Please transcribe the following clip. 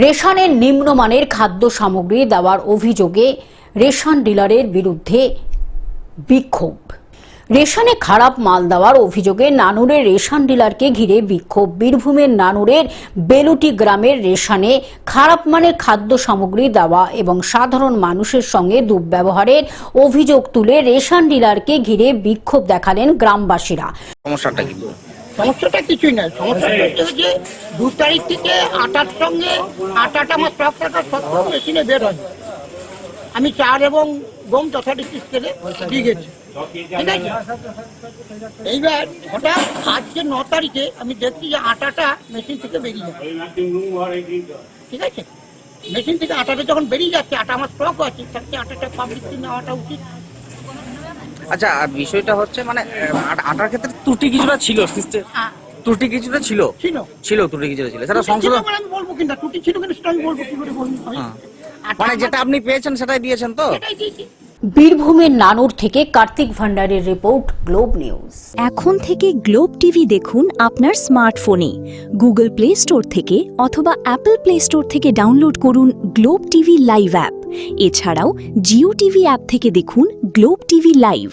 রেশনের নিম্নমানের খাদ্য সামগ্রী দেওয়ার অভিযোগে রেশন ডিলারের বিরুদ্ধে বিক্ষোভ। রেশনে খারাপ মাল দেওয়ার অভিযোগে নানুরের রেশন ডিলারকে ঘিরে বিক্ষোভ। বীরভূমের নানুরের বেলুটি গ্রামের রেশনে খারাপ মানের খাদ্য সামগ্রী দেওয়া এবং সাধারণ মানুষের সঙ্গে দুর্ব্যবহারের অভিযোগ তুলে রেশন ডিলারকে ঘিরে বিক্ষোভ দেখালেন গ্রামবাসীরা। সমস্যাটা কি? সমস্যাটা কিছুই নয়। সমস্যাটা হচ্ছে যে 2 তারিখ থেকে আটার সঙ্গে আটাটা আমার স্টক থাকা সত্ত্বেও মেশিনে বের হয়। আমি চাল এবং গম যথারীতি স্কেলে দিয়ে গেছি, ঠিক আছে। এইবার হঠাৎ আজকে 9 তারিখে আমি দেখছি যে আটাটা মেশিন থেকে বেরিয়ে যাচ্ছে, ঠিক আছে। মেশিন থেকে আটাটা যখন বেরিয়ে যাচ্ছে, আটা আমার স্টক আছে, তাকে আটাটা পাবলিক নেওয়াটা উচিত। আচ্ছা, আর বিষয়টা হচ্ছে মানে আটার ক্ষেত্রে ত্রুটি কিছুটা ছিল, ত্রুটি কিছুটা ছিল ত্রুটি কিছুটা ছিল, সেটা সংশোধন আমি বলবো কিনা ত্রুটি ছিল কিনা সেটা আমি বলবো কি করে বলবো। মানে যেটা আপনি পেয়েছেন সেটাই দিয়েছেন তো? সেটাই দিয়েছি। বীরভূমের নানুর থেকে কার্তিক ভান্ডারের রিপোর্ট, গ্লোব নিউজ। এখন থেকে গ্লোব টিভি দেখুন আপনার স্মার্টফোনে। গুগল প্লে স্টোর থেকে অথবা অ্যাপল প্লে স্টোর থেকে ডাউনলোড করুন গ্লোব টিভি লাইভ অ্যাপ। এছাড়াও জিও টিভি অ্যাপ থেকে দেখুন গ্লোব টিভি লাইভ।